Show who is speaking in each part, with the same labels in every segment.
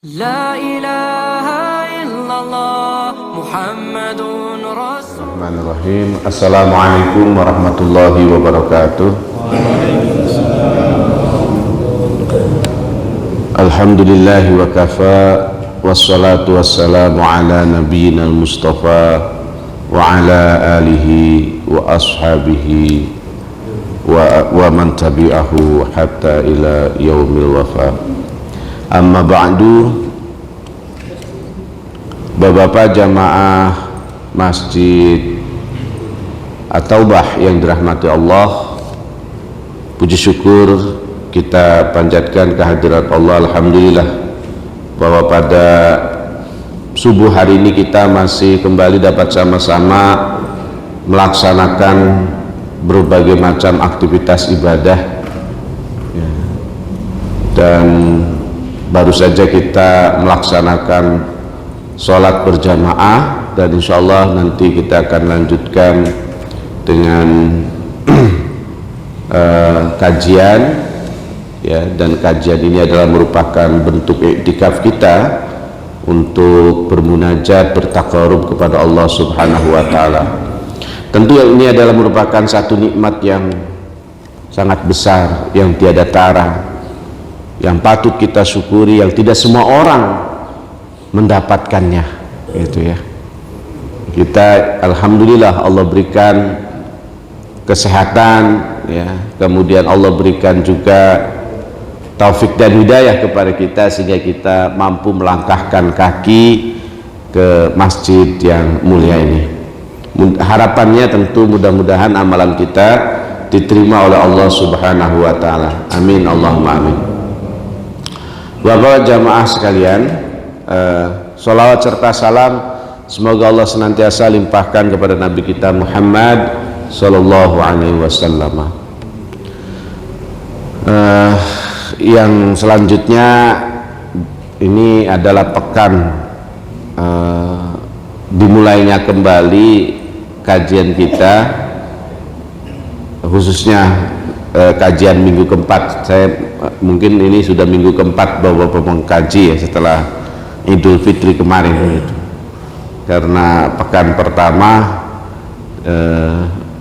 Speaker 1: La ilaha illallah Muhammadun Rasul.
Speaker 2: Bismillahirrahmanirrahim. Assalamualaikum warahmatullahi wabarakatuh. Alhamdulillahi wa kafa, wassalatu wassalamu ala nabiyyina al-mustafa wa ala alihi wa ashabihi wa man tabi'ahu hatta ila yaumil wafa. Amma ba'du. Bapak-bapak jamaah Masjid At-Taubah yang dirahmati Allah, puji syukur kita panjatkan kehadirat Allah. Alhamdulillah bahwa pada subuh hari ini kita masih kembali dapat sama-sama melaksanakan berbagai macam aktivitas ibadah, dan baru saja kita melaksanakan sholat berjamaah, dan insya Allah nanti kita akan lanjutkan dengan kajian, ya, dan kajian ini adalah merupakan bentuk iktikaf kita untuk bermunajat, bertaqarrub kepada Allah Subhanahu wa Ta'ala. Tentu ini adalah merupakan satu nikmat yang sangat besar, yang tiada tara, yang patut kita syukuri, yang tidak semua orang mendapatkannya, gitu ya. Kita alhamdulillah Allah berikan kesehatan, ya, kemudian Allah berikan juga taufik dan hidayah kepada kita sehingga kita mampu melangkahkan kaki ke masjid yang mulia ini. Harapannya tentu mudah-mudahan amalan kita diterima oleh Allah Subhanahu wa Ta'ala. Amin Allahumma amin. Bapak jamaah sekalian, sholawat serta salam semoga Allah senantiasa limpahkan kepada Nabi kita Muhammad Sallallahu Alaihi Wasallam. Yang selanjutnya ini adalah pekan dimulainya kembali kajian kita, khususnya kajian minggu keempat. Saya mungkin ini sudah minggu keempat bapak-bapak mengkaji, ya, setelah Idul Fitri kemarin, gitu. Karena pekan pertama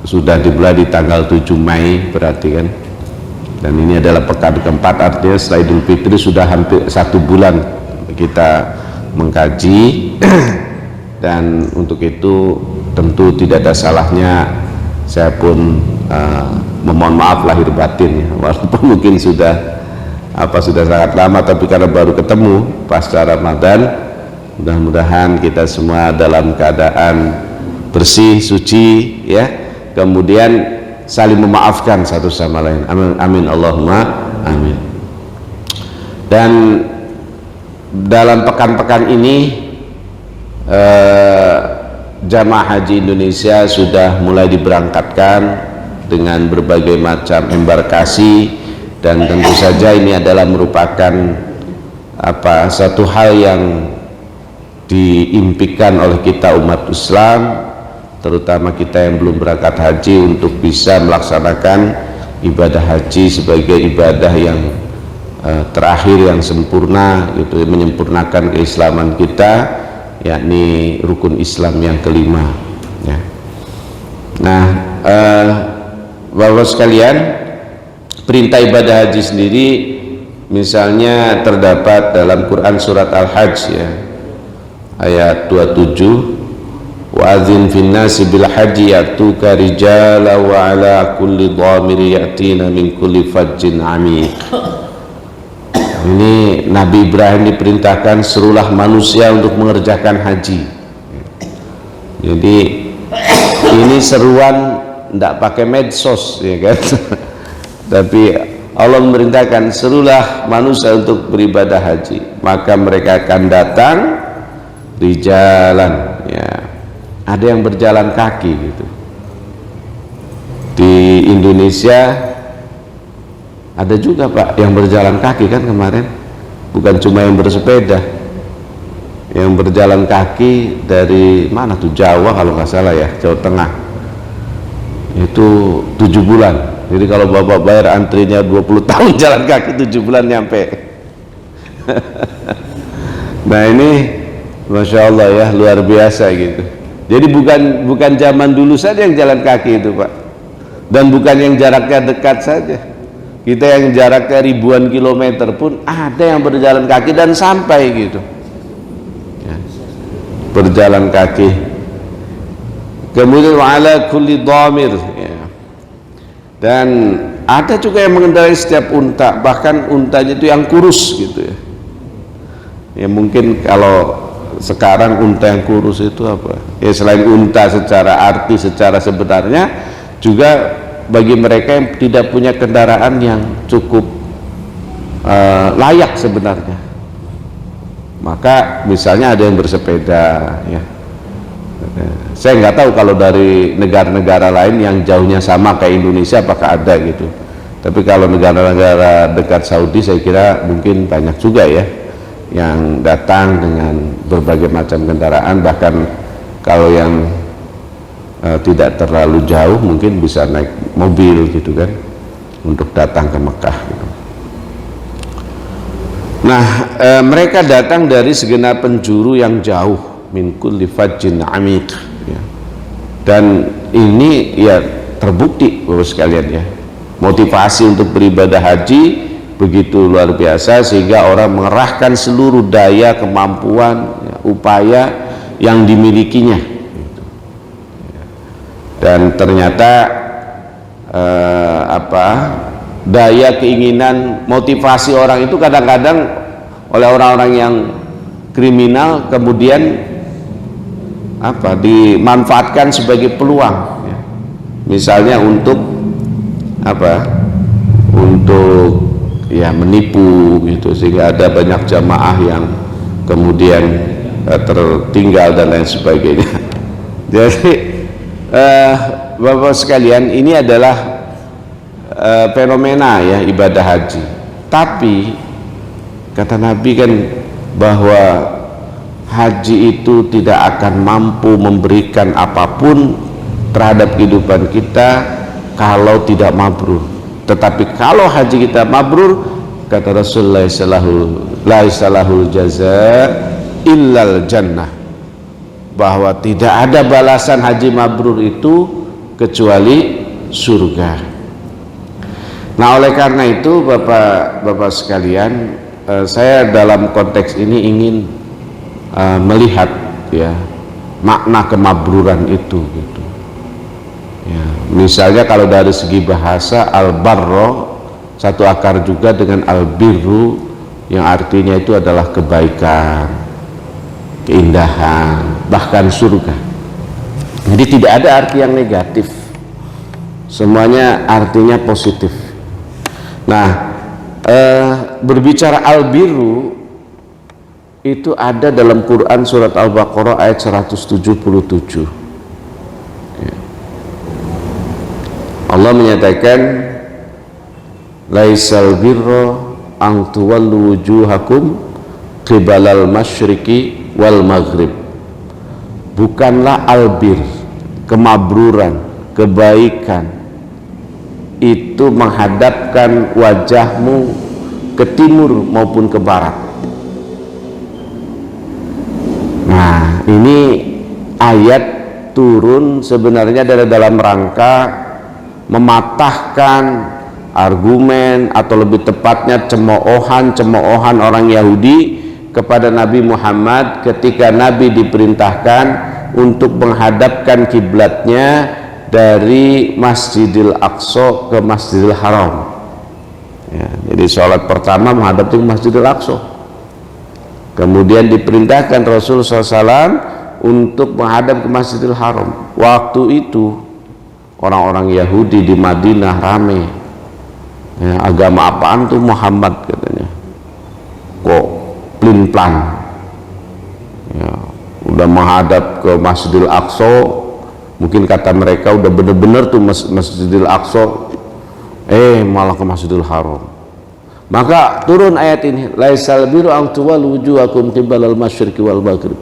Speaker 2: sudah dimulai di tanggal 7 Mei berarti kan, dan ini adalah pekan keempat, artinya setelah Idul Fitri sudah hampir 1 bulan kita mengkaji. Dan untuk itu tentu tidak ada salahnya saya pun memohon maaf lahir batin, ya, walaupun mungkin sudah sangat lama, tapi karena baru ketemu pasca Ramadan, mudah-mudahan kita semua dalam keadaan bersih, suci, ya, kemudian saling memaafkan satu sama lain. Amin, amin Allahumma amin. Dan dalam pekan-pekan ini jamaah haji Indonesia sudah mulai diberangkatkan dengan berbagai macam embarkasi, dan tentu saja ini adalah merupakan satu hal yang diimpikan oleh kita umat Islam, terutama kita yang belum berangkat haji, untuk bisa melaksanakan ibadah haji sebagai ibadah yang terakhir, yang sempurna, gitu, menyempurnakan keislaman kita, yakni rukun Islam yang kelima, ya. Nah, bapak sekalian, perintah ibadah haji sendiri misalnya terdapat dalam Quran surat Al-Hajj, ya, ayat 27, wa'adzin finnasi bil haji ya'tuka rijala wa ala kulli dhamiri ya'tina min kulli fajjin amiq. Ini Nabi Ibrahim diperintahkan serulah manusia untuk mengerjakan haji. Jadi ini seruan tidak pakai medsos, ya kan? Tapi Allah memerintahkan serulah manusia untuk beribadah haji, maka mereka akan datang di jalan, ya. Ada yang berjalan kaki, gitu. Di Indonesia ada juga Pak yang berjalan kaki kan kemarin, bukan cuma yang bersepeda, yang berjalan kaki dari mana tuh, Jawa kalau nggak salah, ya, Jawa Tengah, itu 7 bulan. Jadi kalau bapak bayar antrinya 20 tahun jalan kaki, 7 bulan nyampe. Nah ini Masya Allah ya, luar biasa gitu. Jadi bukan zaman dulu saja yang jalan kaki itu Pak, dan bukan yang jaraknya dekat saja. Kita yang jaraknya ribuan kilometer pun ada yang berjalan kaki dan sampai gitu ya, berjalan kaki. Kemudian ala kulli dhamir ya. Dan ada juga yang mengendarai setiap unta, bahkan untanya itu yang kurus gitu ya. Ya mungkin kalau sekarang unta yang kurus itu apa? Ya selain unta secara arti, secara sebenarnya, juga bagi mereka yang tidak punya kendaraan yang cukup layak sebenarnya. Maka misalnya ada yang bersepeda ya. Saya nggak tahu kalau dari negara-negara lain yang jauhnya sama kayak Indonesia apakah ada gitu. Tapi kalau negara-negara dekat Saudi saya kira mungkin banyak juga ya yang datang dengan berbagai macam kendaraan, bahkan kalau yang tidak terlalu jauh mungkin bisa naik mobil gitu kan untuk datang ke Mekah gitu. Nah mereka datang dari segenap penjuru yang jauh, min kulli fajjin amiq ya. Dan ini ya terbukti Bapak sekalian ya, motivasi untuk beribadah haji begitu luar biasa sehingga orang mengerahkan seluruh daya, kemampuan ya, upaya yang dimilikinya gitu. Dan ternyata daya, keinginan, motivasi orang itu kadang-kadang oleh orang-orang yang kriminal kemudian dimanfaatkan sebagai peluang ya. Misalnya untuk untuk ya menipu gitu, sehingga ada banyak jamaah yang kemudian tertinggal dan lain sebagainya. Jadi Bapak sekalian, ini adalah fenomena ya ibadah haji. Tapi kata Nabi kan bahwa haji itu tidak akan mampu memberikan apapun terhadap kehidupan kita kalau tidak mabrur. Tetapi kalau haji kita mabrur, kata Rasulullah sallallahu jaza illal jannah, bahwa tidak ada balasan haji mabrur itu kecuali surga. Nah oleh karena itu Bapak sekalian, saya dalam konteks ini ingin melihat ya makna kemabruran itu gitu. Ya, misalnya kalau dari segi bahasa al-barro satu akar juga dengan al-birru yang artinya itu adalah kebaikan, keindahan, bahkan surga. Jadi tidak ada arti yang negatif, semuanya artinya positif. Nah berbicara al-birru itu ada dalam Quran surat Al-Baqarah ayat 177. Allah menyatakan laisal birra an tuwallu wujuhakum qibalal masyriqi wal maghrib. Bukanlah albir, kemabruran, kebaikan itu menghadapkan wajahmu ke timur maupun ke barat. Nah ini ayat turun sebenarnya dari dalam rangka mematahkan argumen atau lebih tepatnya cemoohan orang Yahudi kepada Nabi Muhammad ketika Nabi diperintahkan untuk menghadapkan kiblatnya dari Masjidil Aqsa ke Masjidil Haram ya, jadi sholat pertama menghadap ke Masjidil Aqsa, kemudian diperintahkan Rasulullah SAW untuk menghadap ke Masjidil Haram. Waktu itu orang-orang Yahudi di Madinah rame ya, agama apaan tuh Muhammad katanya, kok plin-plan ya, udah menghadap ke Masjidil Aqsa, mungkin kata mereka udah bener-bener tuh Masjidil Aqsa, malah ke Masjidil Haram. Maka turun ayat ini, laisal birru an tuwallu wujuhakum qibalal masyriqi wal maghrib.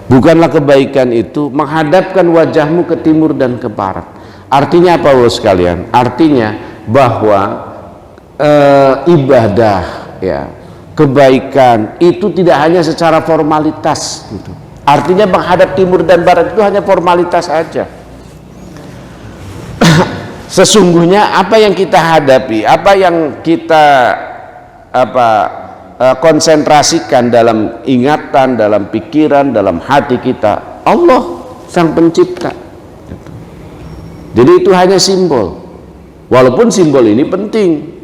Speaker 2: Bukanlah kebaikan itu menghadapkan wajahmu ke timur dan ke barat. Artinya apa Bapak sekalian? Artinya bahwa ibadah ya, kebaikan itu tidak hanya secara formalitas gitu. Artinya menghadap timur dan barat itu hanya formalitas saja. Sesungguhnya apa yang kita hadapi, apa yang kita konsentrasikan dalam ingatan, dalam pikiran, dalam hati kita, Allah Sang Pencipta. Jadi itu hanya simbol. Walaupun simbol ini penting,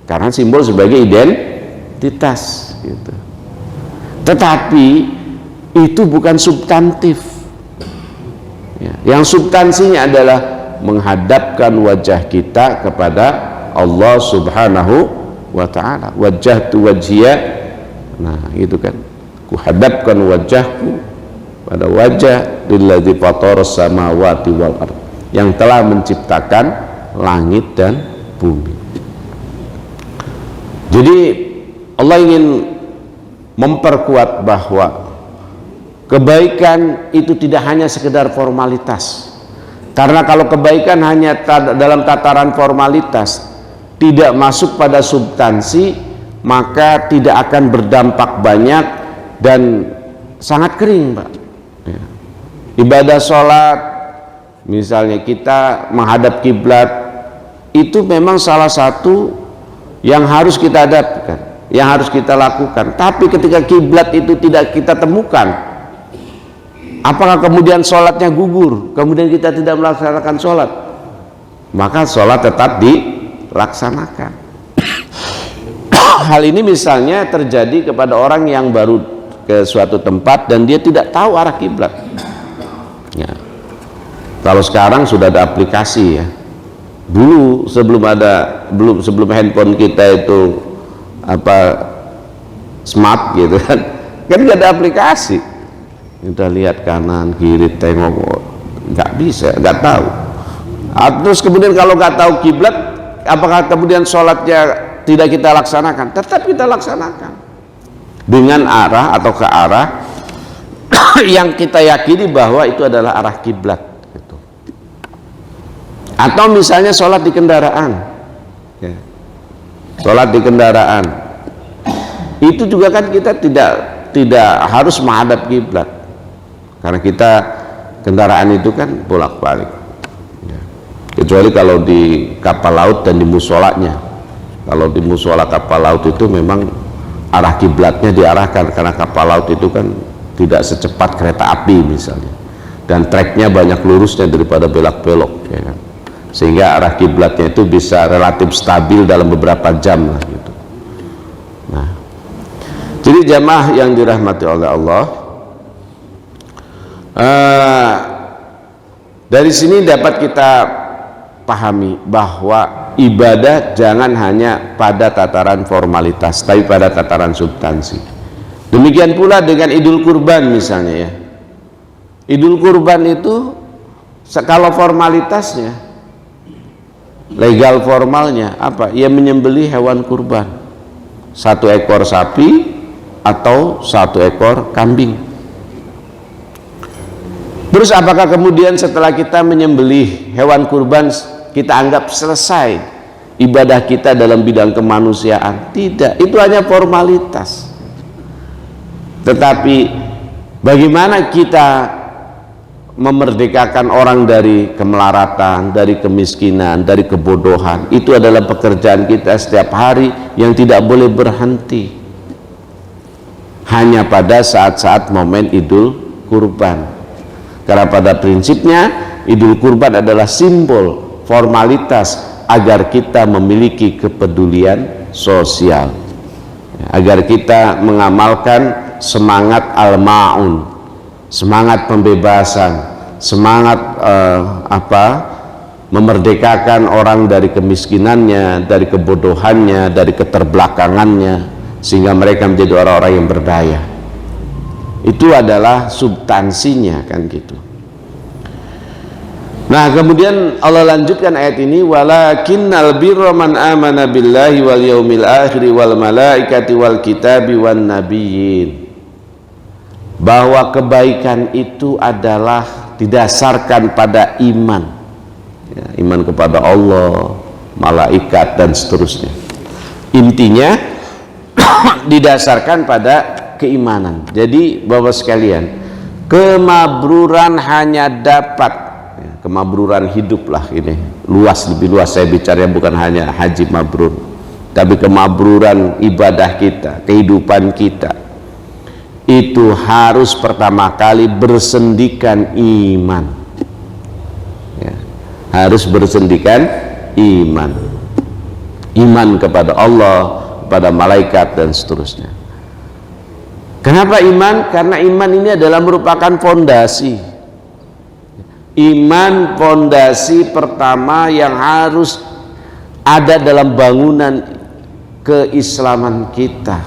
Speaker 2: karena simbol sebagai identitas gitu. Tetapi itu bukan substantif. Yang substansinya adalah menghadapkan wajah kita kepada Allah Subhanahu wa ta'ala. Wajjahtu wajhiya, nah itu kan, ku hadapkan wajahku pada wajah lilladzi fataras samawati wal ardh, yang telah menciptakan langit dan bumi. Jadi Allah ingin memperkuat bahwa kebaikan itu tidak hanya sekedar formalitas. Karena kalau kebaikan hanya dalam tataran formalitas, tidak masuk pada substansi, maka tidak akan berdampak banyak dan sangat kering, Pak. Ya. Ibadah sholat, misalnya kita menghadap kiblat, itu memang salah satu yang harus kita hadapkan, yang harus kita lakukan. Tapi ketika kiblat itu tidak kita temukan, apakah kemudian sholatnya gugur, kemudian kita tidak melaksanakan sholat? Maka sholat tetap dilaksanakan. Hal ini misalnya terjadi kepada orang yang baru ke suatu tempat dan dia tidak tahu arah kiblat. Ya. Kalau sekarang sudah ada aplikasi ya. Dulu sebelum handphone kita itu smart gitu kan nggak ada aplikasi. Udah lihat kanan kiri tengok, nggak bisa, nggak tahu. Terus kemudian kalau nggak tahu kiblat, apakah kemudian sholatnya tidak kita laksanakan? Tetap kita laksanakan dengan arah atau ke arah yang kita yakini bahwa itu adalah arah kiblat gitu. Atau misalnya sholat di kendaraan ya. Sholat di kendaraan itu juga kan kita tidak harus menghadap kiblat, karena kita kendaraan itu kan bolak-balik ya. Kecuali kalau di kapal laut dan di musolanya. Kalau di musola kapal laut itu memang arah kiblatnya diarahkan, karena kapal laut itu kan tidak secepat kereta api misalnya, dan treknya banyak lurusnya daripada belok-belok ya kan? Sehingga arah kiblatnya itu bisa relatif stabil dalam beberapa jam lah gitu. Nah, jadi jamaah yang dirahmati oleh Allah, dari sini dapat kita pahami bahwa ibadah jangan hanya pada tataran formalitas, tapi pada tataran substansi. Demikian pula dengan Idul Kurban misalnya ya. Idul Kurban itu kalau formalitasnya, legal formalnya apa? Ia menyembelih hewan kurban, 1 ekor sapi atau 1 ekor kambing. Terus apakah kemudian setelah kita menyembelih hewan kurban kita anggap selesai ibadah kita dalam bidang kemanusiaan? Tidak, itu hanya formalitas. Tetapi bagaimana kita memerdekakan orang dari kemelaratan, dari kemiskinan, dari kebodohan, itu adalah pekerjaan kita setiap hari yang tidak boleh berhenti hanya pada saat-saat momen Idul Kurban. Karena pada prinsipnya Idul Kurban adalah simbol formalitas agar kita memiliki kepedulian sosial, agar kita mengamalkan semangat al-ma'un, semangat pembebasan, semangat memerdekakan orang dari kemiskinannya, dari kebodohannya, dari keterbelakangannya, sehingga mereka menjadi orang-orang yang berdaya. Itu adalah substansinya kan gitu. Nah, kemudian Allah lanjutkan ayat ini, walakinnal birra man amana billahi wal yaumil akhir wal malaikati wal kitabi wan nabiyyin. Bahwa kebaikan itu adalah didasarkan pada iman ya, iman kepada Allah, malaikat dan seterusnya. Intinya didasarkan pada keimanan. Jadi Bapak sekalian, kemabruran hanya dapat, kemabruran hidup lah, ini luas, lebih luas saya bicara, bukan hanya haji mabrur, tapi kemabruran ibadah kita, kehidupan kita, itu harus pertama kali bersendikan iman, ya, harus bersendikan iman, iman kepada Allah, kepada malaikat dan seterusnya. Kenapa iman? Karena iman ini adalah merupakan fondasi. Iman fondasi pertama yang harus ada dalam bangunan keislaman kita.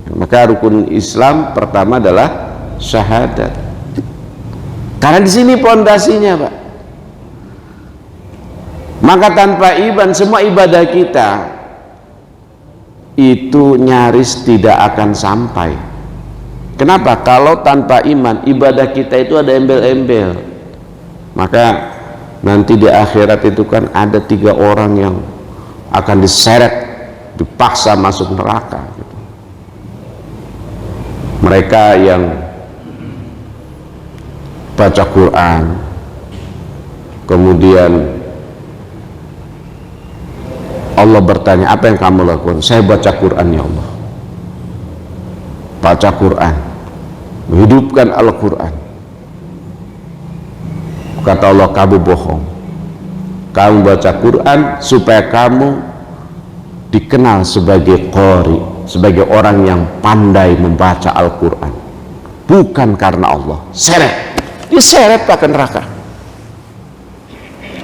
Speaker 2: Maka rukun Islam pertama adalah syahadat. Karena di sini fondasinya, Pak. Maka tanpa iman semua ibadah kita itu nyaris tidak akan sampai. Kenapa? Kalau tanpa iman ibadah kita itu ada embel-embel. Maka nanti di akhirat itu kan ada 3 orang yang akan diseret, dipaksa masuk neraka gitu. Mereka yang baca Quran, kemudian Allah bertanya, apa yang kamu lakukan? Saya baca Quran ya Allah. Baca Quran, menghidupkan Al-Quran. Kata Allah, kamu bohong. Kamu baca Quran supaya kamu dikenal sebagai qari, sebagai orang yang pandai membaca Al-Quran, bukan karena Allah. Seret, diseret ke neraka.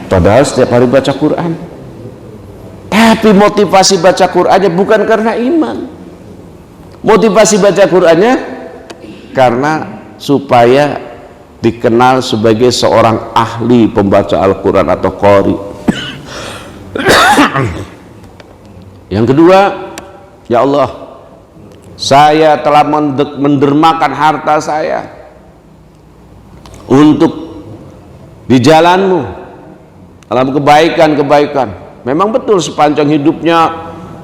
Speaker 2: Padahal setiap hari baca Quran, tapi motivasi baca Qurannya bukan karena iman. Motivasi baca Qurannya karena supaya dikenal sebagai seorang ahli pembaca Al-Quran atau qari. Yang kedua, ya Allah, saya telah mendermakan harta saya untuk di jalan-Mu dalam kebaikan-kebaikan. Memang betul sepanjang hidupnya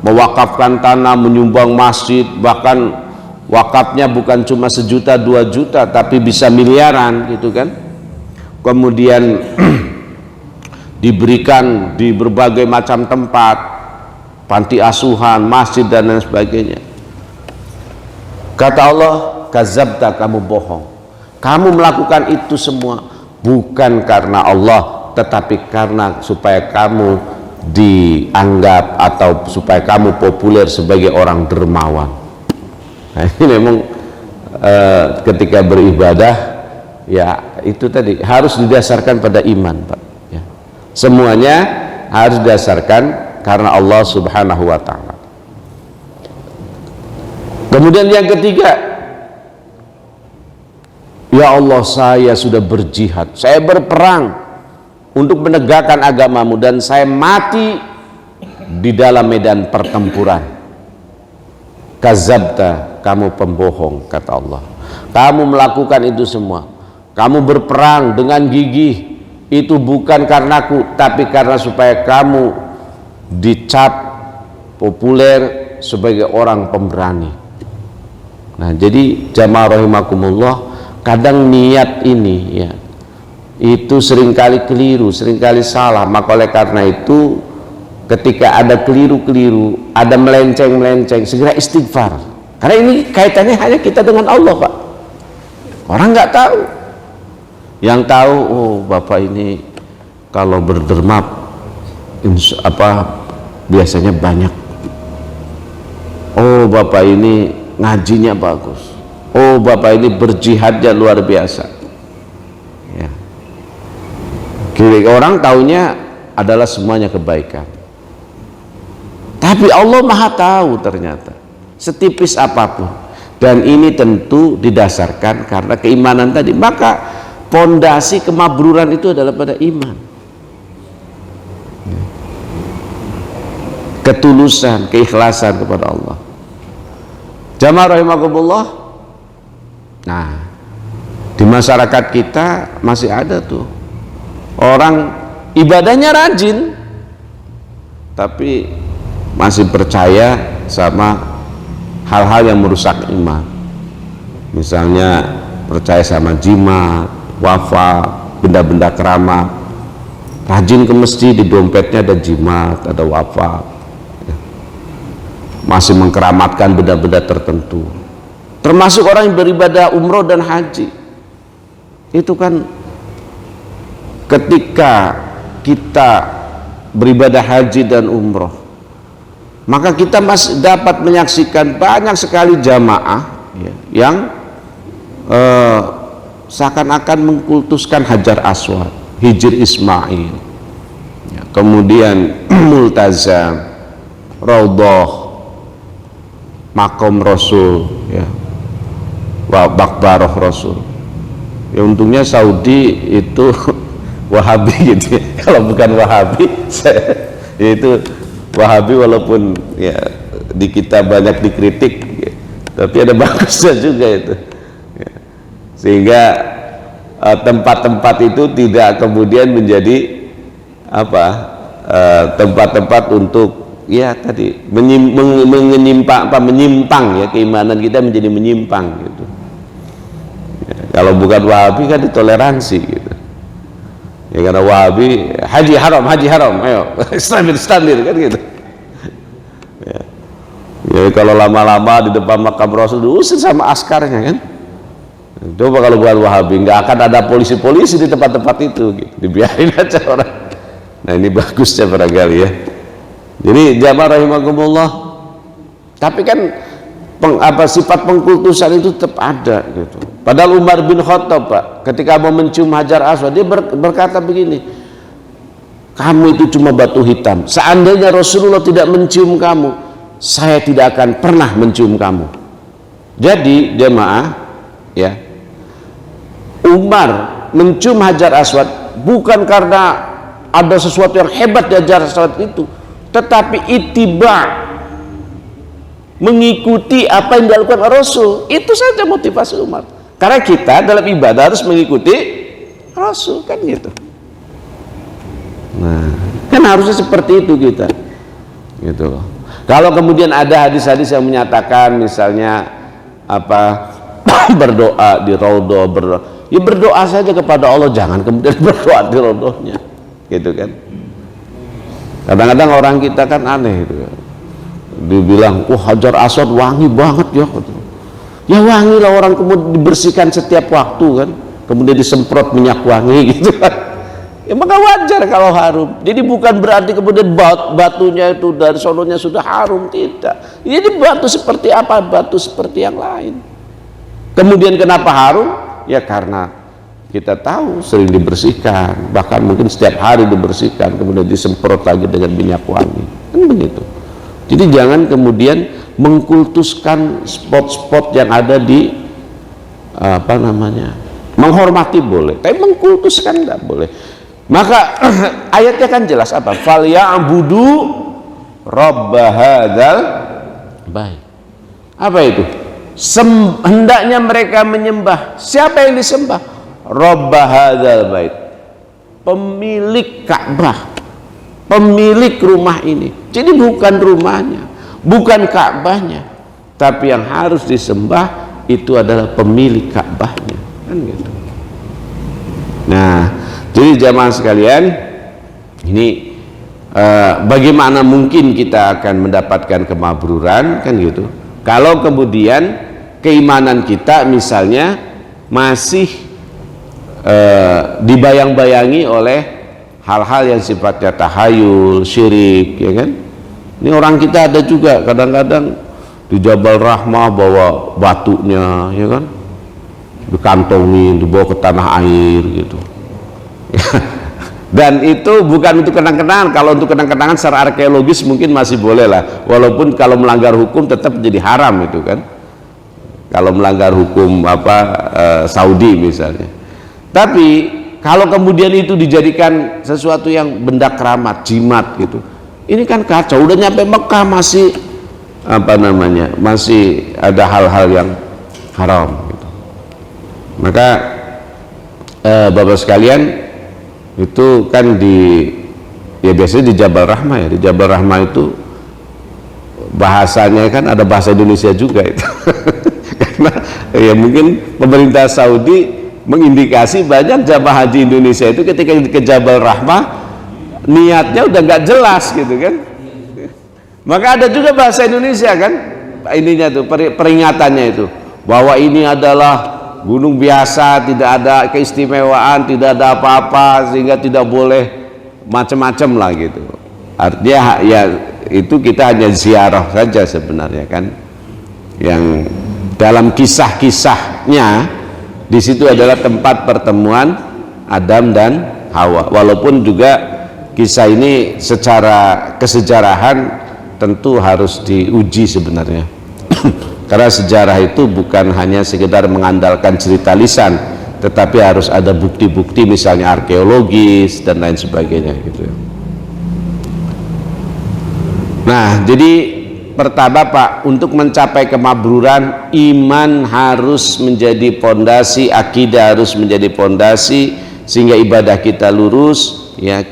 Speaker 2: mewakafkan tanah, menyumbang masjid, bahkan wakafnya bukan cuma 1 juta 2 juta tapi bisa miliaran gitu kan. Kemudian diberikan di berbagai macam tempat, panti asuhan, masjid dan lain sebagainya. Kata Allah, kadzabta, kamu bohong. Kamu melakukan itu semua bukan karena Allah, tetapi karena supaya kamu dianggap atau supaya kamu populer sebagai orang dermawan. Nah, ini memang ketika beribadah ya itu tadi harus didasarkan pada iman, Pak, ya. Semuanya harus didasarkan karena Allah Subhanahu wa ta'ala. Kemudian yang ketiga, ya Allah, saya sudah berjihad, saya berperang untuk menegakkan agamamu dan saya mati di dalam medan pertempuran. Kadzabta, kamu pembohong, kata Allah. Kamu melakukan itu semua, kamu berperang dengan gigih, itu bukan karenaku tapi karena supaya kamu dicap populer sebagai orang pemberani. Nah, jadi jamaah rahimakumullah, kadang niat ini ya itu seringkali keliru, seringkali salah. Maka oleh karena itu ketika ada keliru-keliru, ada melenceng-melenceng, segera istighfar. Karena ini kaitannya hanya kita dengan Allah, Pak. Orang nggak tahu. Yang tahu, oh Bapak ini kalau berderma biasanya banyak. Oh Bapak ini ngajinya bagus. Oh Bapak ini berjihadnya luar biasa. Orang taunya adalah semuanya kebaikan, tapi Allah Maha tahu ternyata setipis apapun, dan ini tentu didasarkan karena keimanan tadi. Maka pondasi kemabruran itu adalah pada iman, ketulusan, keikhlasan kepada Allah. Jamaah rahimakumullah. Nah, di masyarakat kita masih ada tuh orang ibadahnya rajin tapi masih percaya sama hal-hal yang merusak iman. Misalnya percaya sama jimat, wafa, benda-benda keramat, rajin ke masjid, di dompetnya ada jimat, ada wafa, masih mengkeramatkan benda-benda tertentu. Termasuk orang yang beribadah umroh dan haji, itu kan ketika kita beribadah haji dan umroh, maka kita masih dapat menyaksikan banyak sekali jamaah yang seakan-akan mengkultuskan Hajar Aswad, Hijr Ismail, kemudian Multazam, Raudhah, Makom Rasul, Bakbaroh Rasul. Ya untungnya Saudi itu Wahabi gitu ya. Kalau bukan Wahabi, ya itu Wahabi, walaupun ya di kita banyak dikritik ya, tapi ada bagusnya juga itu ya. Sehingga tempat-tempat itu tidak kemudian menjadi tempat-tempat untuk ya tadi menyimpang ya, keimanan kita menjadi menyimpang gitu ya. Kalau bukan Wahabi kan ditoleransi gitu ya, karena Wahabi haji haram, ayo standar kan gitu ya. Jadi kalau lama-lama di depan makam Rasul diusir sama askarnya kan. Coba kalau bukan Wahabi, nggak akan ada polisi-polisi di tempat-tempat itu gitu. Dibiarin aja orang. Nah ini bagusnya barangkali ya. Jadi jamaah rahimakumullah, tapi kan sifat pengkultusan itu tetap ada gitu. Padahal Umar bin Khattab, Pak, ketika mau mencium Hajar Aswad, dia berkata begini, kamu itu cuma batu hitam, seandainya Rasulullah tidak mencium kamu, saya tidak akan pernah mencium kamu. Jadi jemaah ya, Umar mencium Hajar Aswad bukan karena ada sesuatu yang hebat di Hajar Aswad itu, tetapi ittiba, mengikuti apa yang dilakukan Rasul. Itu saja motivasi Umar. Karena kita dalam ibadah harus mengikuti Rasul kan gitu. Nah, kan harusnya seperti itu kita. Gitu loh. Kalau kemudian ada hadis-hadis yang menyatakan misalnya berdoa di raudhah, ya berdoa saja kepada Allah, jangan kemudian berdoa di raudhahnya. Gitu kan. Kadang-kadang orang kita kan aneh itu. Dibilang, Hajar Aswad wangi banget ya. Ya wangi lah, orang kemudian dibersihkan setiap waktu kan, kemudian disemprot minyak wangi gitu kan. Ya maka wajar kalau harum. Jadi bukan berarti kemudian batunya itu dari sononya sudah harum, tidak. Jadi batu seperti apa? Batu seperti yang lain. Kemudian kenapa harum? Ya karena kita tahu sering dibersihkan, bahkan mungkin setiap hari dibersihkan, kemudian disemprot lagi dengan minyak wangi. Kan begitu. Jadi jangan kemudian mengkultuskan spot-spot yang ada di menghormati boleh, tapi mengkultuskan tidak boleh. Maka ayatnya kan jelas apa? Falya'budu rabb hadzal bait. Apa itu? Hendaknya mereka menyembah. Siapa yang disembah? Rabb hadzal bait. Pemilik Ka'bah, pemilik rumah ini. Jadi bukan rumahnya, bukan Ka'bahnya, tapi yang harus disembah itu adalah pemilik Ka'bahnya, kan gitu. Nah, jadi jamaah sekalian, ini bagaimana mungkin kita akan mendapatkan kemabruran, kan gitu, kalau kemudian keimanan kita misalnya masih dibayang-bayangi oleh hal-hal yang sifatnya tahayul, syirik, ya kan. Ini orang kita ada juga kadang-kadang di Jabal Rahmah bawa batunya, ya kan, dikantongin, dibawa ke tanah air gitu. Dan itu bukan untuk kenang-kenangan. Kalau untuk kenang-kenangan secara arkeologis mungkin masih boleh lah, walaupun kalau melanggar hukum tetap jadi haram itu kan, kalau melanggar hukum Saudi misalnya. Tapi kalau kemudian itu dijadikan sesuatu yang benda keramat, jimat gitu, ini kan kacau. Udah nyampe Mekah masih masih ada hal-hal yang haram gitu. Maka Bapak sekalian, itu kan biasanya di Jabal Rahmah ya. Di Jabal Rahmah itu bahasanya kan ada bahasa Indonesia juga itu. Karena ya mungkin pemerintah Saudi mengindikasi banyak jamaah haji Indonesia itu ketika ke Jabal Rahmah niatnya udah nggak jelas gitu kan. Maka ada juga bahasa Indonesia kan ininya tuh peringatannya itu bahwa ini adalah gunung biasa, tidak ada keistimewaan, tidak ada apa-apa, sehingga tidak boleh macam-macam lah gitu. Artinya ya itu kita hanya ziarah saja sebenarnya kan. Yang dalam kisah-kisahnya di situ adalah tempat pertemuan Adam dan Hawa. Walaupun juga kisah ini secara kesejarahan tentu harus diuji sebenarnya. Karena sejarah itu bukan hanya sekedar mengandalkan cerita lisan, tetapi harus ada bukti-bukti misalnya arkeologis dan lain sebagainya gitu. Nah, jadi pertama Pak, untuk mencapai kemabruran iman harus menjadi pondasi, akidah harus menjadi pondasi sehingga ibadah kita lurus ya.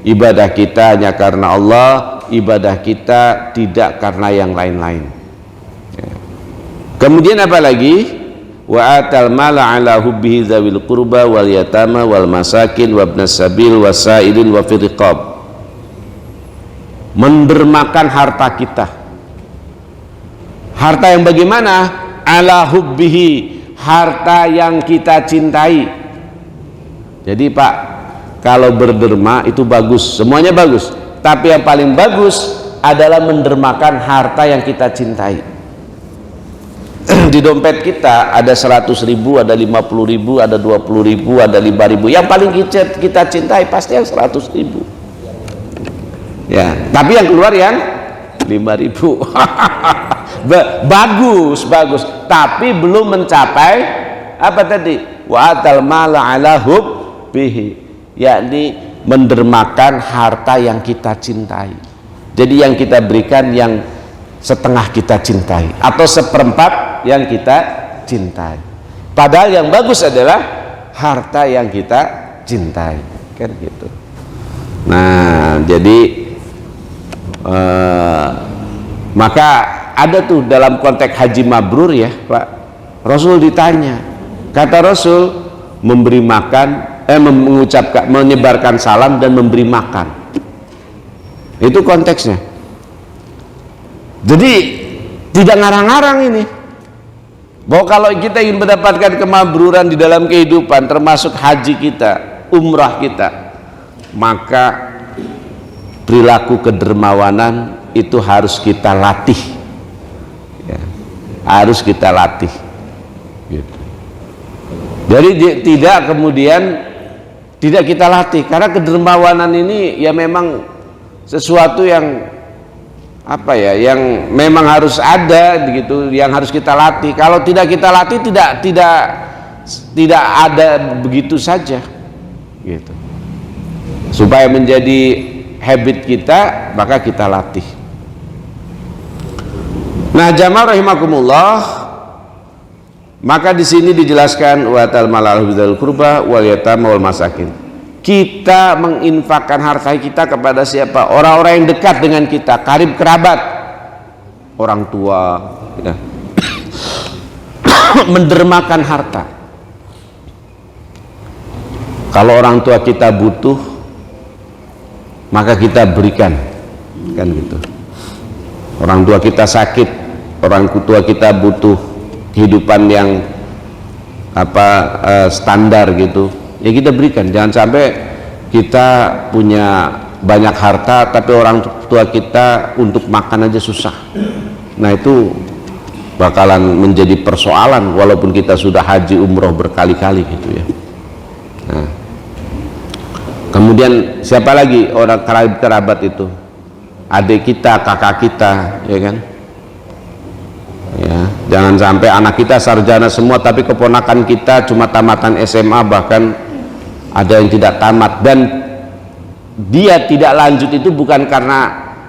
Speaker 2: Ibadah kita hanya karena Allah, ibadah kita tidak karena yang lain-lain. Kemudian apa lagi? Wa atal mala ala hubbihi zawil qurba wal yatama wal masakin wa ibnas sabil wasailin wa fil riqab. Mendermakan harta kita. Harta yang bagaimana? Ala hubbihi, harta yang kita cintai. Jadi Pak, kalau berderma itu bagus, semuanya bagus. Tapi yang paling bagus adalah mendermakan harta yang kita cintai. Di dompet kita ada 100.000, ada 50.000, ada 20.000, ada 5.000. Yang paling kita cintai pasti yang 100.000. Ya, tapi yang keluar yang 5.000. bagus. Tapi belum mencapai apa tadi? Wa atal mala ala hubbihi, yakni mendermakan harta yang kita cintai. Jadi yang kita berikan yang setengah kita cintai atau seperempat yang kita cintai. Padahal yang bagus adalah harta yang kita cintai, kan gitu. Nah, jadi maka ada tuh dalam konteks haji mabrur ya Pak, Rasul ditanya, kata Rasul memberi makan, mengucapkan, menyebarkan salam dan memberi makan. Itu konteksnya. Jadi tidak ngarang-ngarang ini. Bahwa kalau kita ingin mendapatkan kemabruran di dalam kehidupan, termasuk haji kita, umrah kita, maka perilaku kedermawanan itu harus kita latih ya, harus kita latih gitu. Jadi tidak kemudian tidak kita latih, karena kedermawanan ini ya memang sesuatu yang apa ya, yang memang harus ada gitu, yang harus kita latih. Kalau tidak kita latih tidak ada begitu saja gitu. Supaya menjadi habit kita, maka kita latih. Nah, jamaah rahimakumullah, maka di sini dijelaskan wa tal malal bidzal qurba wal yatama wal masakin. Kita menginfakkan harta kita kepada siapa? Orang-orang yang dekat dengan kita, karib kerabat, orang tua ya. Mendermakan harta. Kalau orang tua kita butuh, maka kita berikan, kan gitu. Orang tua kita sakit, orang tua kita butuh kehidupan yang standar gitu, ya kita berikan. Jangan sampai kita punya banyak harta tapi orang tua kita untuk makan aja susah. Nah, itu bakalan menjadi persoalan walaupun kita sudah haji umroh berkali-kali gitu ya. Nah, kemudian siapa lagi orang kerabat itu? Adik kita, kakak kita, ya kan? Ya, jangan sampai anak kita sarjana semua tapi keponakan kita cuma tamatan SMA, bahkan ada yang tidak tamat, dan dia tidak lanjut itu bukan karena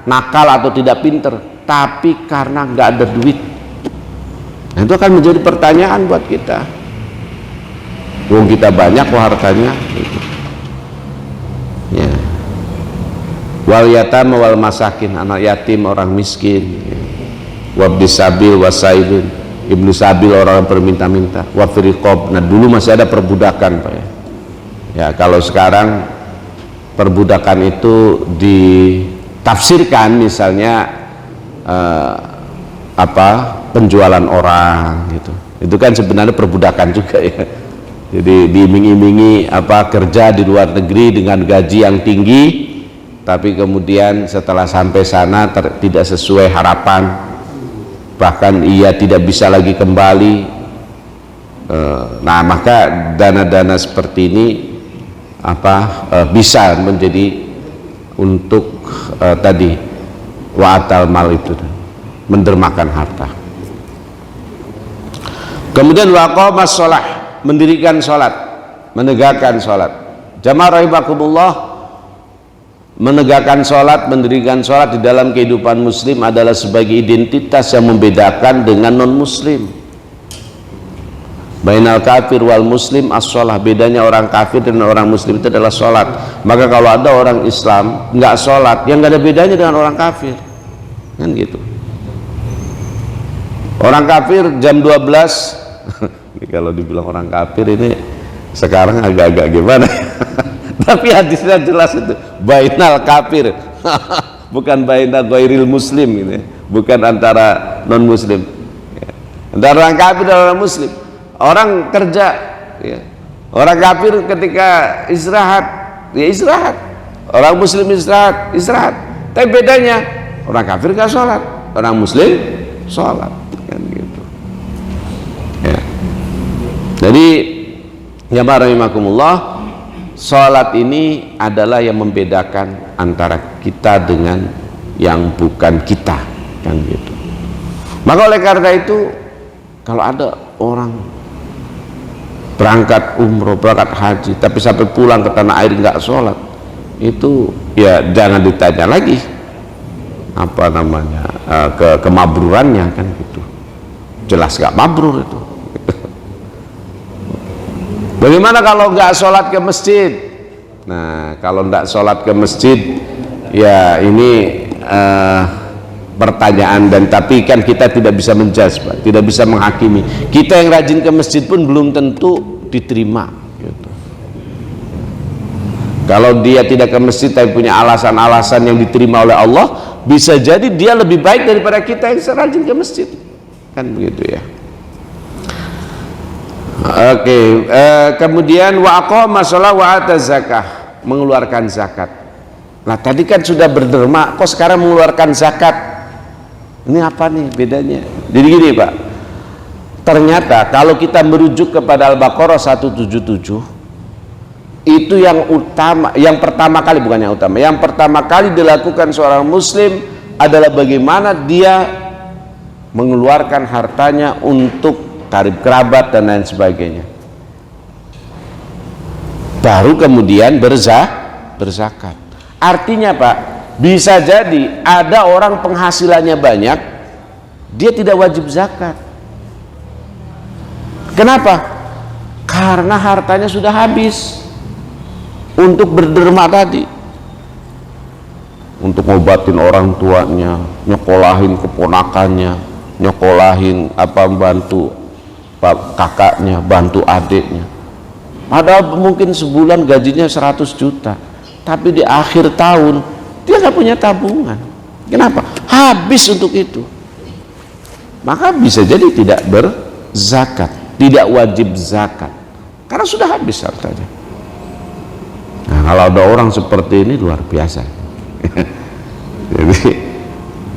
Speaker 2: nakal atau tidak pinter, tapi karena nggak ada duit. Nah, itu akan menjadi pertanyaan buat kita. Wong kita banyak kok hartanya gitu. Ya. Wal yatama wal masakin, anak yatim, orang miskin ya. wabdi sabil wasailin, ibnu sabil orang yang berminta-minta, wafiriqob. Nah dulu masih ada perbudakan Pak ya. Ya kalau sekarang perbudakan itu ditafsirkan misalnya penjualan orang gitu. Itu kan sebenarnya perbudakan juga ya. Jadi diiming-imingi kerja di luar negeri dengan gaji yang tinggi, tapi kemudian setelah sampai sana tidak sesuai harapan, bahkan ia tidak bisa lagi kembali. Nah maka dana-dana seperti ini bisa menjadi untuk tadi wa'atal mal itu, mendermakan harta. Kemudian waqamas sholah, mendirikan sholat, menegakkan sholat. Jamaah rahimakumullah, menegakkan sholat, mendirikan sholat di dalam kehidupan muslim adalah sebagai identitas yang membedakan dengan non muslim. Bainal kafir wal muslim as-sholah, bedanya orang kafir dan orang muslim itu adalah sholat. Maka kalau ada orang Islam nggak sholat, yang nggak ada bedanya dengan orang kafir, kan gitu. Orang kafir jam 12 kalau dibilang orang kafir ini sekarang agak-agak gimana tapi hadisnya jelas itu bainal kafir bukan bainal ghairil muslim gitu, bukan antara non muslim ya. Antara orang kafir dan orang muslim. Orang kerja ya. Orang kafir ketika istirahat ya istirahat, orang muslim istirahat, tapi bedanya orang kafir gak sholat, orang muslim sholat kan gitu ya. Jadi ya rahimakumullah, sholat ini adalah yang membedakan antara kita dengan yang bukan kita kan gitu. Maka oleh karena itu kalau ada orang berangkat umroh, berangkat haji, tapi sampai pulang ke tanah air nggak sholat, itu ya jangan ditanya lagi kemabrurannya kan gitu. Jelas nggak mabrur itu. Bagaimana kalau nggak sholat ke masjid? Nah kalau nggak sholat ke masjid ya ini pertanyaan, dan tapi kan kita tidak bisa menjudge Pak, tidak bisa menghakimi. Kita yang rajin ke masjid pun belum tentu diterima gitu. Kalau dia tidak ke masjid tapi punya alasan-alasan yang diterima oleh Allah, bisa jadi dia lebih baik daripada kita yang rajin ke masjid kan begitu ya. Oke, kemudian wa aqama shalah wa ata zakah, mengeluarkan zakat. Nah tadi kan sudah berderma, kok sekarang mengeluarkan zakat? Ini apa nih bedanya? Jadi gini Pak, ternyata kalau kita merujuk kepada Al-Baqarah 177, itu yang utama, yang pertama kali, bukan yang utama, yang pertama kali dilakukan seorang muslim adalah bagaimana dia mengeluarkan hartanya untuk karib kerabat dan lain sebagainya. Baru kemudian berzakat. Artinya Pak, bisa jadi ada orang penghasilannya banyak, dia tidak wajib zakat. Kenapa? Karena hartanya sudah habis untuk berderma tadi, untuk ngobatin orang tuanya, nyekolahin keponakannya, nyekolahin bantu kakaknya, bantu adiknya. Padahal mungkin sebulan gajinya 100 juta, tapi di akhir tahun dia nggak punya tabungan. Kenapa? Habis untuk itu. Maka bisa jadi tidak berzakat, tidak wajib zakat, karena sudah habis hartanya. Nah, kalau ada orang seperti ini luar biasa. Jadi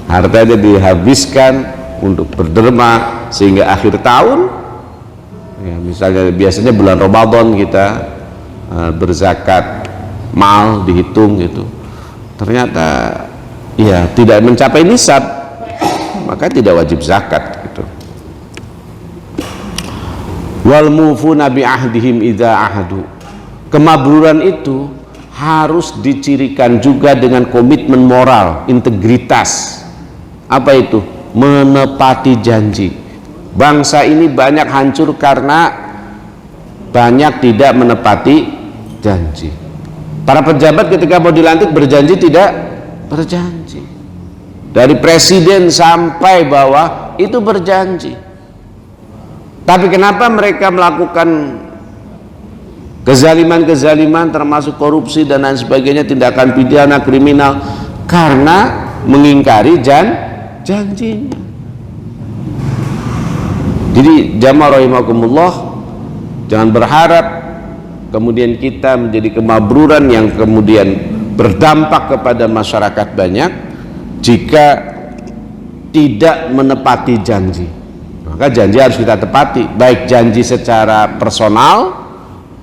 Speaker 2: hartanya dihabiskan untuk berderma sehingga akhir tahun ya, misalnya biasanya bulan Ramadan kita berzakat mal dihitung gitu, ternyata ya tidak mencapai nisab, maka tidak wajib zakat gitu. Wal mufuna bi ahdihim idza ahadu, kemabruran itu harus dicirikan juga dengan komitmen moral, integritas. Apa itu? Menepati janji. Bangsa ini banyak hancur karena banyak tidak menepati janji. Para pejabat ketika mau dilantik berjanji tidak berjanji. dari presiden sampai bawah itu berjanji. Tapi kenapa mereka melakukan kezaliman-kezaliman termasuk korupsi dan lain sebagainya, tindakan pidana kriminal? Karena mengingkari janjinya. Jadi jamaah rahimakumullah, jangan berharap kemudian kita menjadi kemabruran yang kemudian berdampak kepada masyarakat banyak jika tidak menepati janji. Maka janji harus kita tepati, baik janji secara personal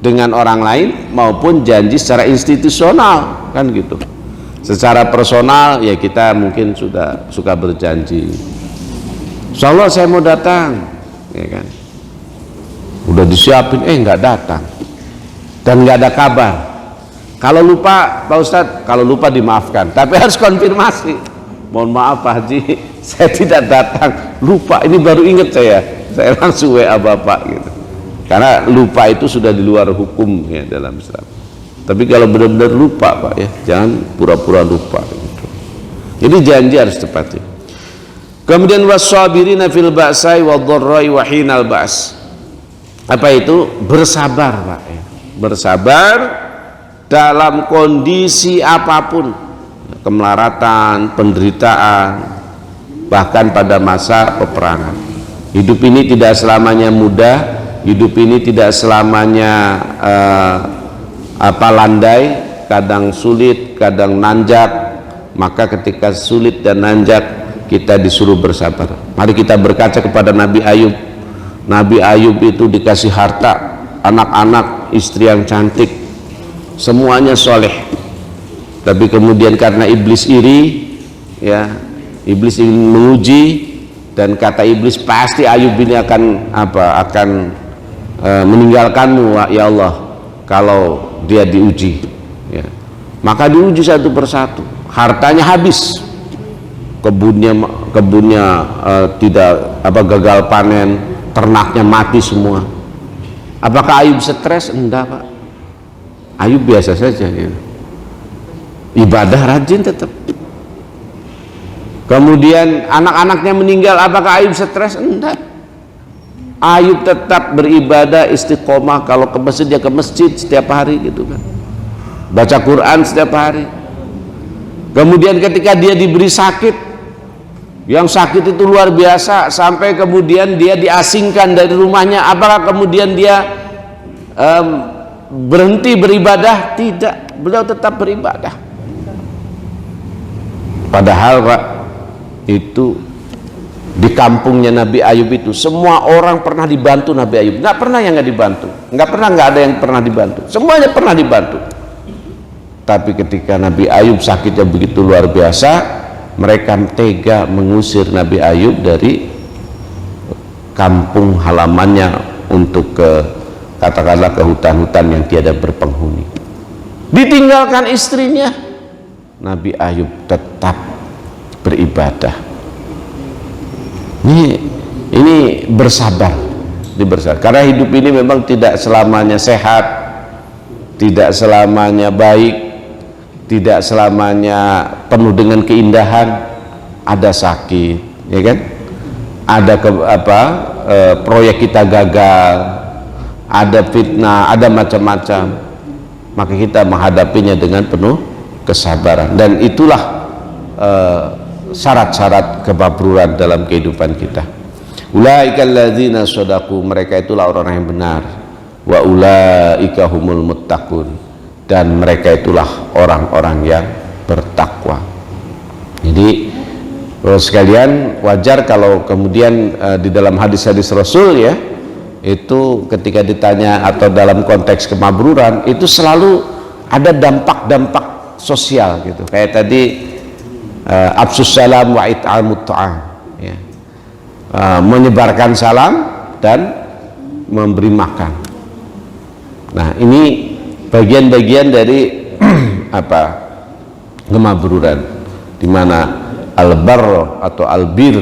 Speaker 2: dengan orang lain maupun janji secara institusional, kan gitu. Secara personal ya kita mungkin sudah suka berjanji, insya Allah saya mau datang, ya kan, udah disiapin nggak datang dan nggak ada kabar. Kalau lupa Pak Ustadz, kalau lupa dimaafkan, tapi harus konfirmasi, mohon maaf Pak Haji, saya tidak datang, lupa, ini baru ingat saya langsung WA Bapak gitu. Karena lupa itu sudah di luar hukum ya dalam Islam. Tapi kalau benar-benar lupa Pak ya, jangan pura-pura lupa gitu. Jadi janji harus tepati. Kemudian wasabirina fil ba'sai wadh-dharrai wa hinal ba's. Apa itu? Bersabar Pak ya. Bersabar dalam kondisi apapun, kemelaratan, penderitaan, bahkan pada masa peperangan. Hidup ini tidak selamanya mudah, hidup ini tidak selamanya landai, kadang sulit, kadang nanjak. Maka ketika sulit dan nanjak kita disuruh bersabar. Mari kita berkaca kepada Nabi Ayub. Nabi Ayub itu dikasih harta, anak-anak, istri yang cantik, semuanya soleh. Tapi kemudian karena iblis iri, ya, iblis ingin menguji, dan kata iblis, pasti Ayub ini akan meninggalkanmu ya Allah kalau dia diuji, ya. Maka diuji satu persatu, hartanya habis, kebunnya gagal panen, ternaknya mati semua. Apakah Ayub stres? Enggak Pak, Ayub biasa saja ya. Ibadah rajin tetap. Kemudian anak-anaknya meninggal, apakah Ayub stres? Enggak, Ayub tetap beribadah istiqomah. Kalau ke masjid dia ke masjid setiap hari gitu kan, baca Quran setiap hari. Kemudian ketika dia diberi sakit, yang sakit itu luar biasa, sampai kemudian dia diasingkan dari rumahnya, apakah kemudian dia berhenti beribadah? Tidak, beliau tetap beribadah. Padahal Pak, itu di kampungnya Nabi Ayub itu semua orang pernah dibantu Nabi Ayub, nggak pernah yang nggak dibantu, nggak ada yang pernah dibantu, semuanya pernah dibantu. Tapi ketika Nabi Ayub sakitnya begitu luar biasa, mereka tega mengusir Nabi Ayub dari kampung halamannya untuk katakanlah ke hutan-hutan yang tiada berpenghuni. Ditinggalkan istrinya, Nabi Ayub tetap beribadah. Ini bersabar, karena hidup ini memang tidak selamanya sehat, tidak selamanya baik, tidak selamanya penuh dengan keindahan. Ada sakit, ya kan? Ada proyek kita gagal, ada fitnah, ada macam-macam. Maka kita menghadapinya dengan penuh kesabaran, dan itulah syarat-syarat kemabruran dalam kehidupan kita. Ulaikal ladzina shadaqu, mereka itulah orang yang benar. Wa ulaika humul muttaqun, dan mereka itulah orang-orang yang bertakwa. Jadi sekalian, wajar kalau kemudian di dalam hadis-hadis Rasul ya, itu ketika ditanya atau dalam konteks kemabruran itu selalu ada dampak-dampak sosial gitu. Kayak tadi afsus salam wa it'amut ta'am, ya. Menyebarkan salam dan memberi makan. Nah, ini bagian-bagian dari kemabruran, di mana al-barr atau al-bir,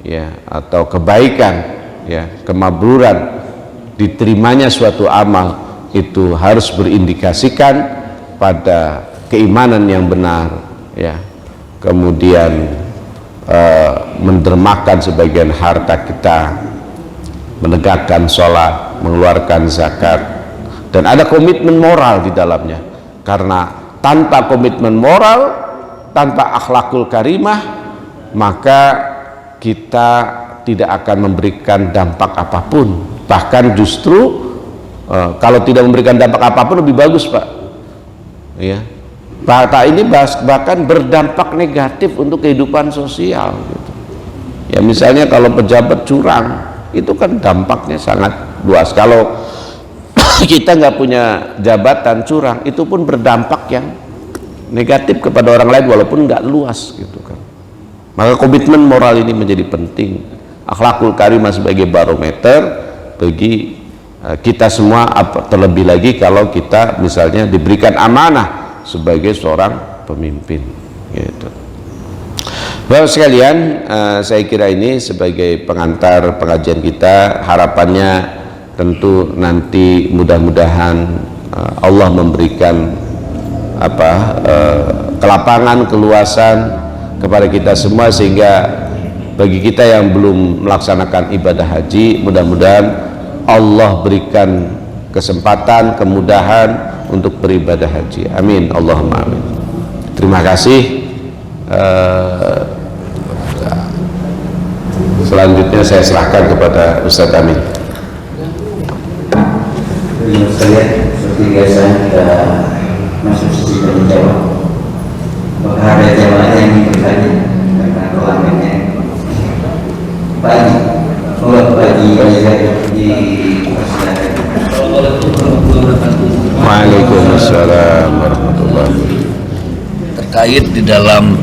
Speaker 2: ya, atau kebaikan, ya, kemabruran, diterimanya suatu amal itu harus berindikasikan pada keimanan yang benar, ya. Kemudian mendermakan sebagian harta kita, menegakkan sholat, mengeluarkan zakat, dan ada komitmen moral di dalamnya. Karena tanpa komitmen moral, tanpa akhlakul karimah, maka kita tidak akan memberikan dampak apapun. Bahkan justru kalau tidak memberikan dampak apapun lebih bagus, Pak. Ya, Pak ini bahkan berdampak negatif untuk kehidupan sosial. Gitu. Ya misalnya kalau pejabat curang, itu kan dampaknya sangat luas. Kalau kita nggak punya jabatan curang, itu pun berdampak yang negatif kepada orang lain walaupun nggak luas gitu kan. Maka komitmen moral ini menjadi penting. Akhlakul karimah sebagai barometer bagi kita semua, terlebih lagi kalau kita misalnya diberikan amanah sebagai seorang pemimpin gitu. Bapak sekalian, saya kira ini sebagai pengantar pengajian kita. Harapannya tentu nanti mudah-mudahan Allah memberikan kelapangan, keluasan kepada kita semua, sehingga bagi kita yang belum melaksanakan ibadah haji, mudah-mudahan Allah berikan kesempatan, kemudahan untuk beribadah haji. Amin, Allahumma amin. Terima kasih. Selanjutnya saya serahkan kepada Ustadz Amin.
Speaker 3: Seperti biasa kita masuk sesi tanya jawab. Apakah ada jamaah yang ingin bertanya karena kelaminnya pagi? Pagi di
Speaker 2: Waalaikumsalam warahmatullahi wabarakatuh.
Speaker 4: Terkait di dalam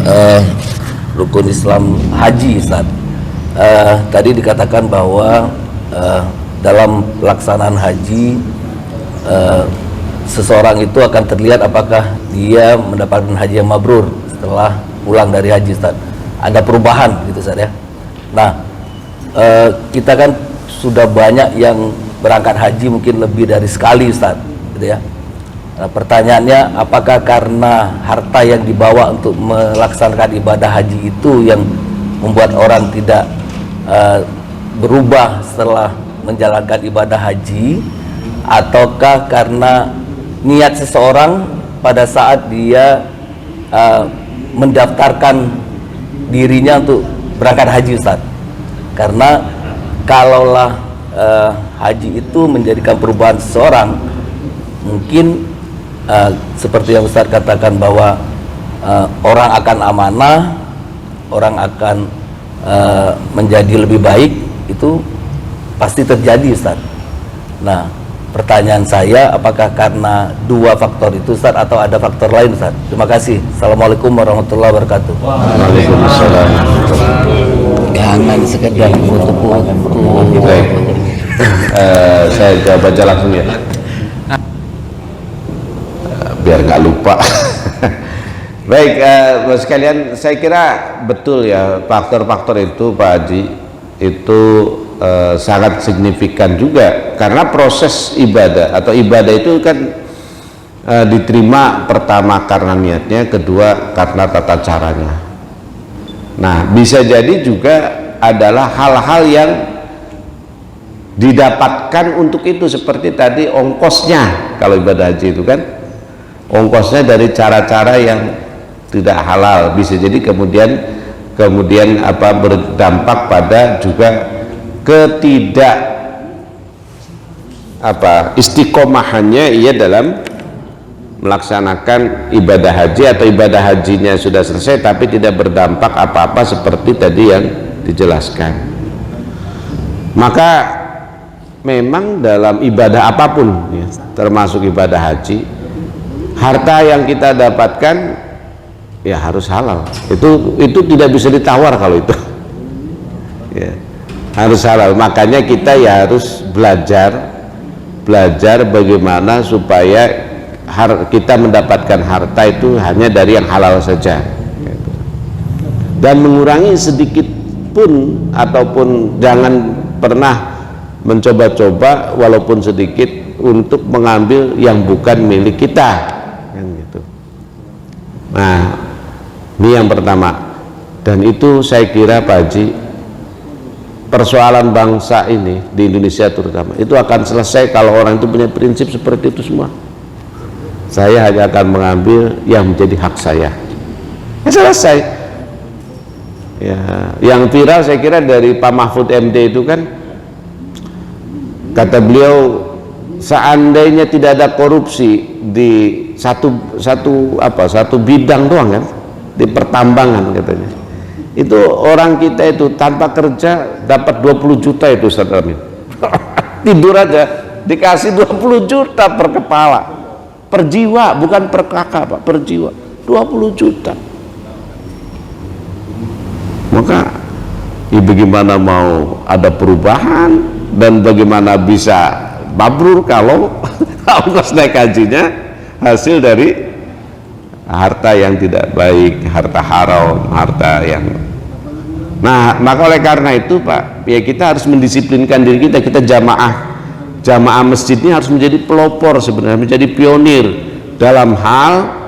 Speaker 4: rukun Islam haji, Ustaz. Tadi dikatakan bahwa dalam pelaksanaan haji seseorang itu akan terlihat apakah dia mendapatkan haji yang mabrur setelah pulang dari haji, Ustaz. Ada perubahan gitu, Ustaz ya. Nah, kita kan sudah banyak yang berangkat haji mungkin lebih dari sekali, Ustaz, gitu ya. Nah, pertanyaannya, apakah karena harta yang dibawa untuk melaksanakan ibadah haji itu yang membuat orang tidak berubah setelah menjalankan ibadah haji, ataukah karena niat seseorang pada saat dia mendaftarkan dirinya untuk berangkat haji, Ustaz? Karena kalaulah haji itu menjadikan perubahan seseorang, mungkin seperti yang Ustaz katakan bahwa orang akan amanah, orang akan menjadi lebih baik, itu pasti terjadi, Ustaz. Nah, pertanyaan saya, apakah karena dua faktor itu, Ustaz, atau ada faktor lain, Ustaz? Terima kasih. Assalamualaikum warahmatullahi wabarakatuh.
Speaker 2: Waalaikumsalam.
Speaker 4: Jangan sekedar foto-foto.
Speaker 2: Baik. Saya jawab aja langsung ya, biar nggak lupa. Baik, Bapak sekalian, saya kira betul ya, faktor-faktor itu Pak Haji itu sangat signifikan juga, karena proses ibadah atau ibadah itu kan diterima pertama karena niatnya, kedua karena tata caranya. Nah, bisa jadi juga adalah hal-hal yang didapatkan untuk itu, seperti tadi ongkosnya. Kalau ibadah haji itu kan ongkosnya dari cara-cara yang tidak halal, bisa jadi kemudian berdampak pada juga ketidak istiqomahannya ia dalam melaksanakan ibadah haji, atau ibadah hajinya sudah selesai tapi tidak berdampak apa-apa seperti tadi yang dijelaskan. Maka memang dalam ibadah apapun ya, termasuk ibadah haji, harta yang kita dapatkan ya harus halal. Itu tidak bisa ditawar kalau itu. Ya, harus halal. Makanya kita ya harus belajar bagaimana supaya kita mendapatkan harta itu hanya dari yang halal saja, dan mengurangi sedikit pun, ataupun jangan pernah mencoba-coba walaupun sedikit untuk mengambil yang bukan milik kita, kan gitu. Nah, ini yang pertama. Dan itu saya kira Pak Haji, persoalan bangsa ini di Indonesia terutama itu akan selesai kalau orang itu punya prinsip seperti itu semua. Saya hanya akan mengambil yang menjadi hak saya, ya selesai. Ya, yang viral saya kira dari Pak Mahfud MD itu kan, kata beliau, seandainya tidak ada korupsi di satu bidang doang kan, di pertambangan katanya, itu orang kita itu tanpa kerja dapat 20 juta itu Ustaz Amin. Tidur aja dikasih 20 juta per kepala, per jiwa, bukan per kakak Pak, per jiwa 20 juta. Maka bagaimana mau ada perubahan dan bagaimana bisa mabrur kalau ongkos naik hajinya hasil dari harta yang tidak baik, harta haram, harta yang. Nah, maka oleh karena itu Pak, ya kita harus mendisiplinkan diri kita. Kita jamaah masjid ini harus menjadi pelopor sebenarnya, menjadi pionir dalam hal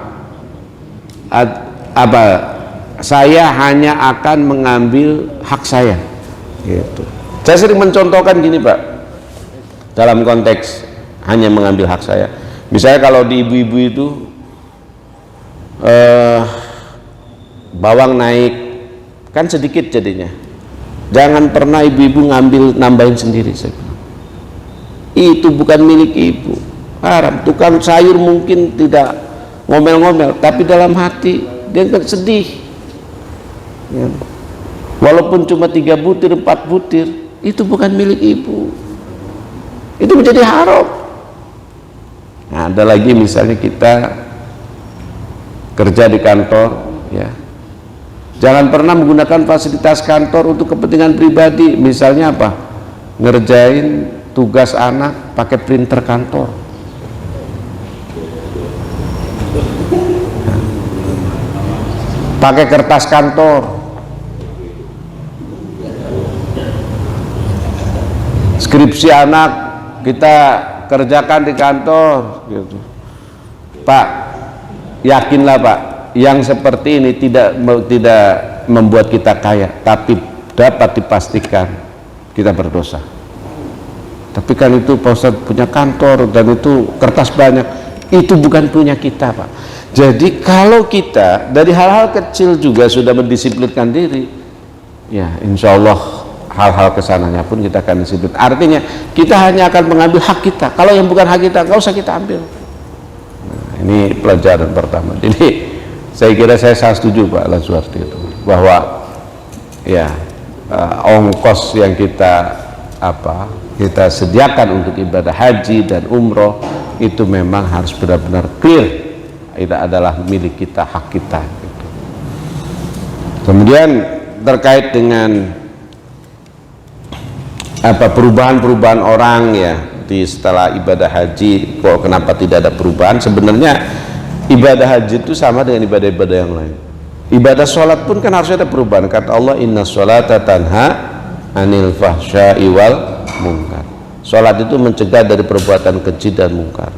Speaker 2: saya hanya akan mengambil hak saya gitu. Saya sering mencontohkan gini Pak, dalam konteks hanya mengambil hak saya, misalnya kalau di ibu-ibu itu bawang naik kan sedikit jadinya, jangan pernah ibu-ibu ngambil nambahin sendiri. Saya bilang, itu bukan milik ibu, haram. Tukang sayur mungkin tidak ngomel-ngomel, tapi dalam hati dia kan sedih ya. Walaupun cuma 3 butir 4 butir, itu bukan milik ibu, itu menjadi haram. Nah, ada lagi misalnya kita kerja di kantor ya, jangan pernah menggunakan fasilitas kantor untuk kepentingan pribadi. Misalnya apa, ngerjain tugas anak pakai printer kantor, pakai kertas kantor, skripsi anak kita kerjakan di kantor gitu. Pak, yakinlah Pak, yang seperti ini tidak membuat kita kaya, tapi dapat dipastikan kita berdosa. Tapi kan itu Pak Ustadz punya kantor dan itu kertas banyak, itu bukan punya kita Pak. Jadi kalau kita dari hal-hal kecil juga sudah mendisiplinkan diri, ya insya Allah hal-hal kesananya pun kita akan disiplin. Artinya kita hanya akan mengambil hak kita. Kalau yang bukan hak kita nggak usah kita ambil. Nah, ini pelajaran pertama. Jadi saya kira saya sangat setuju Pak Lazuardi itu, bahwa ya ongkos yang kita sediakan untuk ibadah haji dan umroh itu memang harus benar-benar clear, itu adalah milik kita, hak kita gitu. Kemudian terkait dengan perubahan orang ya di setelah ibadah haji, kok kenapa tidak ada perubahan? Sebenarnya ibadah haji itu sama dengan ibadah-ibadah yang lain. Ibadah sholat pun kan harus ada perubahan. Kata Allah, inna sholata tanha anil fahsya'i wal munkar. Sholat itu mencegah dari perbuatan keji dan mungkar.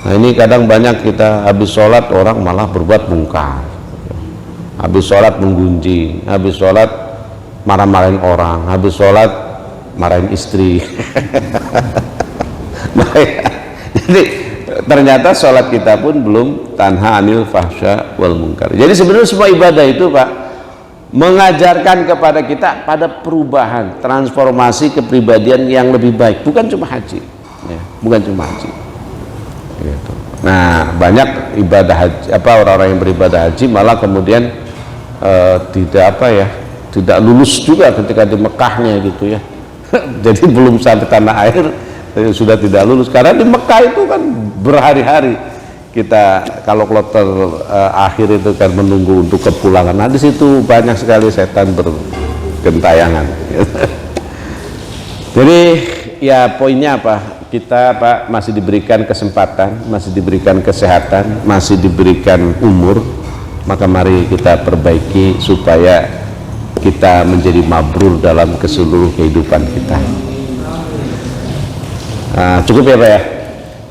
Speaker 2: Nah ini kadang banyak kita habis sholat orang malah berbuat mungkar, habis sholat menggunjing, habis sholat marah-marahin orang, habis sholat marahin istri. Jadi ternyata sholat kita pun belum tanha anil fahsya wal munkar. Jadi sebenarnya semua ibadah itu Pak mengajarkan kepada kita pada perubahan, transformasi kepribadian yang lebih baik, bukan cuma haji ya, bukan cuma haji gitu. Nah banyak ibadah haji, orang-orang yang beribadah haji malah kemudian tidak lulus juga ketika di Mekahnya gitu ya. Jadi belum sampai tanah air sudah tidak lulus, karena di Mekah itu kan berhari-hari kita kalau kloter akhir itu kan menunggu untuk kepulangan. Nah di situ banyak sekali setan bergentayangan. Jadi ya poinnya apa? Kita Pak masih diberikan kesempatan, masih diberikan kesehatan, masih diberikan umur, maka mari kita perbaiki supaya kita menjadi mabrur dalam keseluruh kehidupan kita. Cukup ya Pak ya.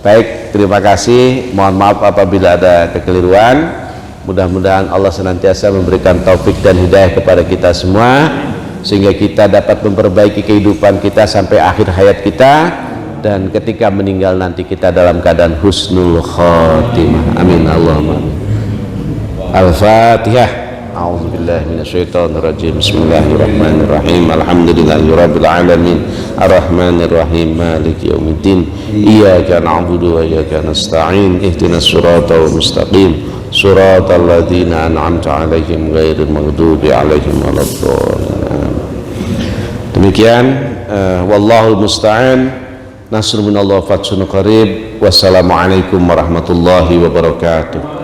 Speaker 2: Baik, terima kasih. Mohon maaf apabila ada kekeliruan. Mudah-mudahan Allah senantiasa memberikan taufik dan hidayah kepada kita semua, sehingga kita dapat memperbaiki kehidupan kita sampai akhir hayat kita, dan ketika meninggal nanti kita dalam keadaan husnul khotimah. Amin Allahumma amin. Al-Fatihah. A'udzu billahi minasyaitonir rajim. Bismillahirrahmanirrahim. Alhamdulillahirabbil alamin. Arrahmanir rahim. Maliki yaumiddin. Iyyaka na'budu wa iyyaka nasta'in. Ihdinas siratal mustaqim. Siratal ladzina an'amta 'alaihim ghairil maghdubi 'alaihim waladdallin. Demikian, wallahul musta'an. Nasrun minallah, fathun qarib. Wassalamualaikum warahmatullahi wabarakatuh.